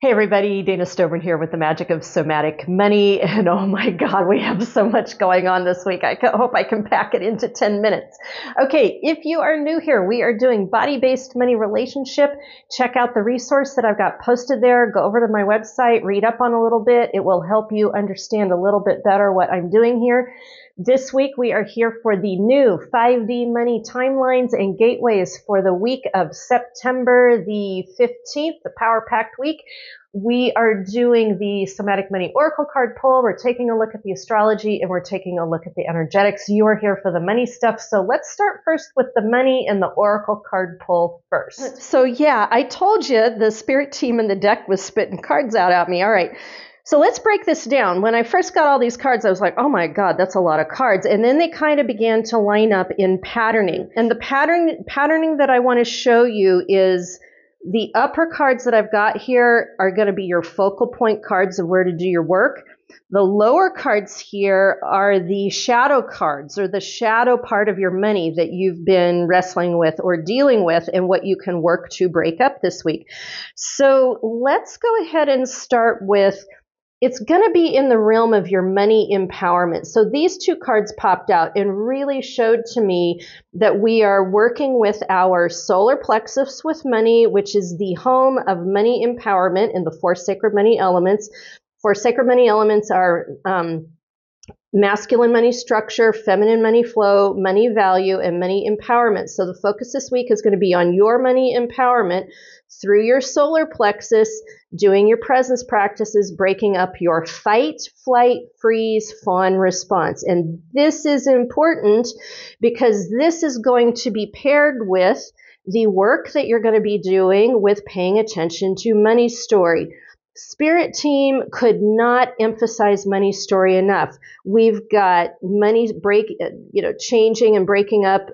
Hey everybody, Dana Stobern here with the magic of somatic money. And oh my God, we have so much going on this week. I hope I can pack it into 10 minutes. Okay, if you are new here, we are doing body-based money relationship. Check out the resource that I've got posted there. Go over to my website, read up on a little bit. It will help you understand a little bit better what I'm doing here. This week, we are here for the new 5D money timelines and gateways for the week of September the 15th, the Power Packed week. We are doing the Somatic Money Oracle card pull. We're taking a look at the astrology and we're taking a look at the energetics. You are here for the money stuff. So let's start first with the money and the Oracle card pull first. So yeah, I told you the spirit team in the deck was spitting cards out at me. All right. So let's break this down. When I first got all these cards, I was like, oh my God, that's a lot of cards. And then they kind of began to line up in patterning. And the patterning that I want to show you is the upper cards that I've got here are going to be your focal point cards of where to do your work. The lower cards here are the shadow cards, or the shadow part of your money that you've been wrestling with or dealing with and what you can work to break up this week. So let's go ahead and start with, it's going to be in the realm of your money empowerment. So these two cards popped out and really showed to me that we are working with our solar plexus with money, which is the home of money empowerment and the four sacred money elements. Four sacred money elements are masculine money structure, feminine money flow, money value, and money empowerment. So the focus this week is going to be on your money empowerment through your solar plexus, doing your presence practices, breaking up your fight, flight, freeze, fawn response. And this is important because this is going to be paired with the work that you're going to be doing with paying attention to money story. Spirit team could not emphasize money story enough. We've got money changing and breaking up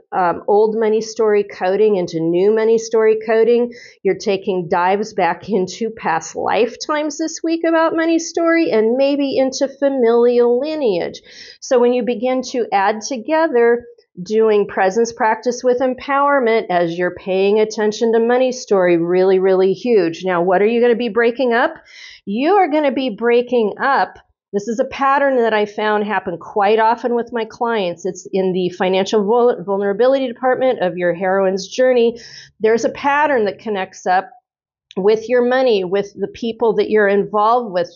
old money story coding into new money story coding. You're taking dives back into past lifetimes this week about money story and maybe into familial lineage. So when you begin to add together doing presence practice with empowerment as you're paying attention to money story, really, really huge. Now, what are you going to be breaking up? You are going to be breaking up. This is a pattern that I found happen quite often with my clients. It's in the financial vulnerability department of your heroine's journey. There's a pattern that connects up with your money, with the people that you're involved with,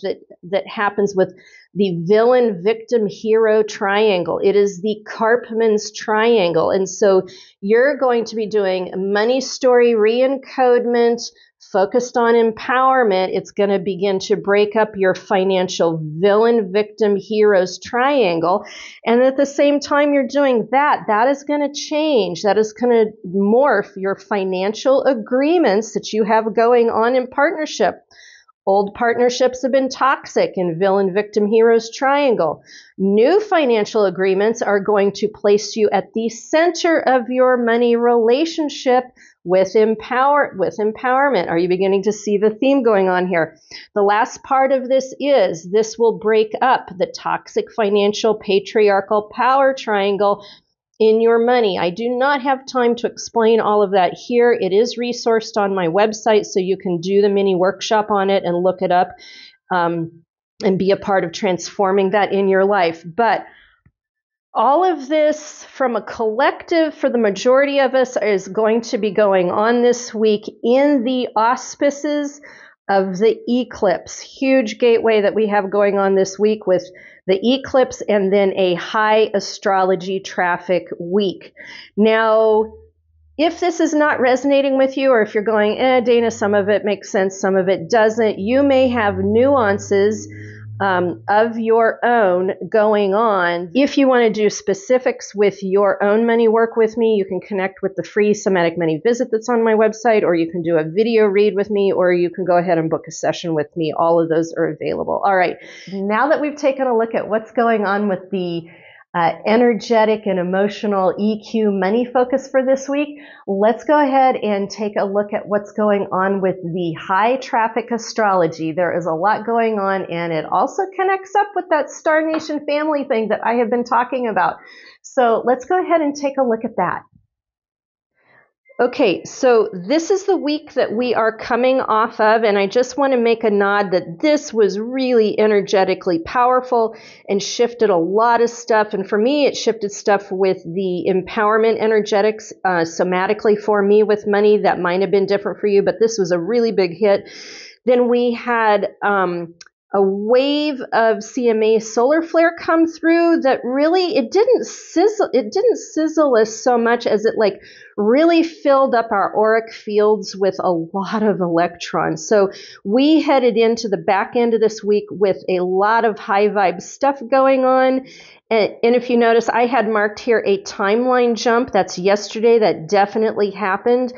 that happens with the villain, victim, hero triangle. It is the Karpman's triangle. And so you're going to be doing money story reencodement, focused on empowerment. It's going to begin to break up your financial villain, victim, heroes triangle. And at the same time you're doing that, that is going to change. That is going to morph your financial agreements that you have going on in partnership. Old partnerships have been toxic in villain, victim, heroes triangle. New financial agreements are going to place you at the center of your money relationship with empowerment. Are you beginning to see the theme going on here? The last part of this will break up the toxic financial patriarchal power triangle in your money. I do not have time to explain all of that here. It is resourced on my website, so you can do the mini workshop on it and look it up and be a part of transforming that in your life. But all of this from a collective, for the majority of us, is going to be going on this week in the auspices of the eclipse. Huge gateway that we have going on this week with the eclipse and then a high astrology traffic week. Now, if this is not resonating with you, or if you're going, Dana, some of it makes sense, some of it doesn't, you may have nuances of your own going on. If you want to do specifics with your own money work with me, you can connect with the free Somatic Money visit that's on my website, or you can do a video read with me, or you can go ahead and book a session with me. All of those are available. All right. Now that we've taken a look at what's going on with the energetic and emotional EQ money focus for this week, let's go ahead and take a look at what's going on with the high traffic astrology. There is a lot going on, and it also connects up with that Star Nation family thing that I have been talking about. So let's go ahead and take a look at that. Okay, so this is the week that we are coming off of, and I just want to make a nod that this was really energetically powerful and shifted a lot of stuff. And for me, it shifted stuff with the empowerment energetics somatically for me with money. That might have been different for you, but this was a really big hit. Then we had a wave of CMA solar flare come through that really, it didn't sizzle us so much as it like really filled up our auric fields with a lot of electrons. So we headed into the back end of this week with a lot of high vibe stuff going on. And if you notice, I had marked here a timeline jump. That's yesterday. That definitely happened.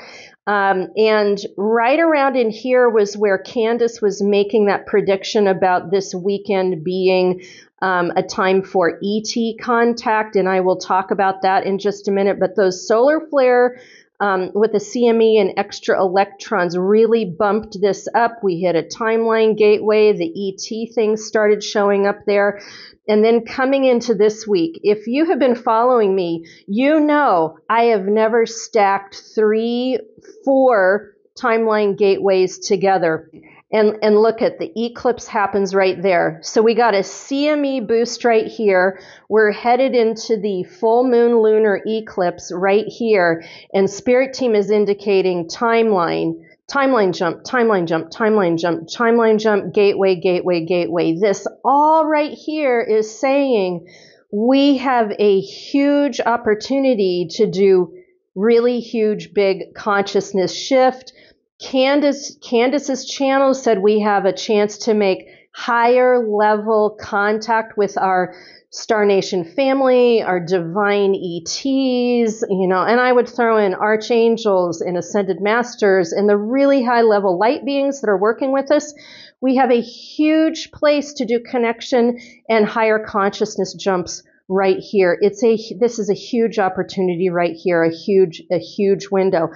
And right around in here was where Candace was making that prediction about this weekend being a time for ET contact, and I will talk about that in just a minute. But those solar flare with the CME and extra electrons really bumped this up. We hit a timeline gateway. The ET things started showing up there. And then coming into this week, if you have been following me, you know I have never stacked 3, 4 timeline gateways together. And look at the eclipse happens right there. So we got a CME boost right here. We're headed into the full moon lunar eclipse right here. And Spirit Team is indicating timeline jump, timeline jump, timeline jump, timeline jump, gateway, gateway, gateway. This all right here is saying we have a huge opportunity to do really huge, big consciousness shift. Candace's channel said we have a chance to make higher level contact with our Star Nation family, our divine ETs, and I would throw in archangels and ascended masters and the really high level light beings that are working with us. We have a huge place to do connection and higher consciousness jumps right here. This is a huge opportunity right here, a huge window.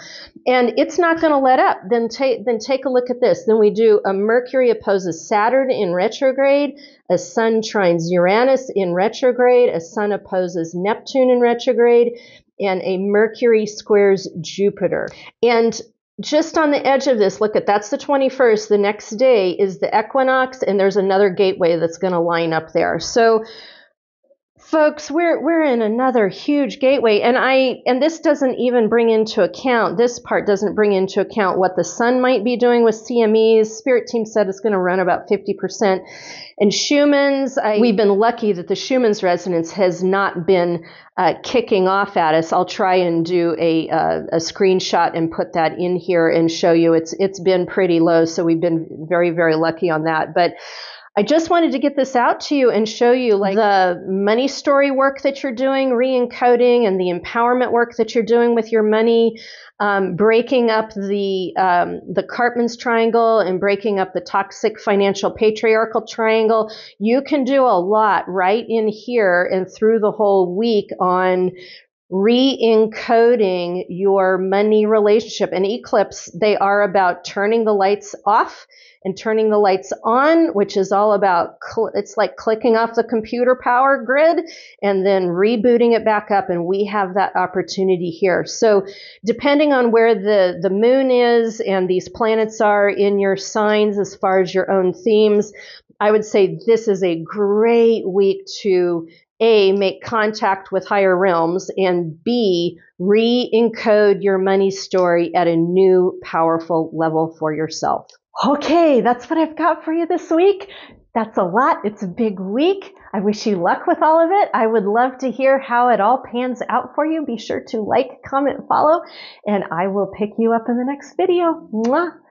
And it's not going to let up. Then take a look at this. Then we do a Mercury opposes Saturn in retrograde, a Sun trines Uranus in retrograde, a Sun opposes Neptune in retrograde, and a Mercury squares Jupiter. And just on the edge of this, look at that's the 21st. The next day is the equinox, and there's another gateway that's going to line up there. So folks, we're in another huge gateway, and this doesn't even bring into account, this part doesn't bring into account what the sun might be doing with CMEs. Spirit Team said it's going to run about 50%. And Schumann's, we've been lucky that the Schumann's resonance has not been kicking off at us. I'll try and do a screenshot and put that in here and show you. It's been pretty low, so we've been very, very lucky on that. But I just wanted to get this out to you and show you like the money story work that you're doing, re-encoding, and the empowerment work that you're doing with your money, breaking up the Cartman's triangle and breaking up the toxic financial patriarchal triangle. You can do a lot right in here and through the whole week on re-encoding your money relationship. And Eclipse, they are about turning the lights off and turning the lights on, which is all about, it's like clicking off the computer power grid and then rebooting it back up. And we have that opportunity here. So depending on where the moon is and these planets are in your signs, as far as your own themes, I would say this is a great week to A, make contact with higher realms, and B, re-encode your money story at a new powerful level for yourself. Okay, that's what I've got for you this week. That's a lot. It's a big week. I wish you luck with all of it. I would love to hear how it all pans out for you. Be sure to like, comment, follow, and I will pick you up in the next video. Mwah!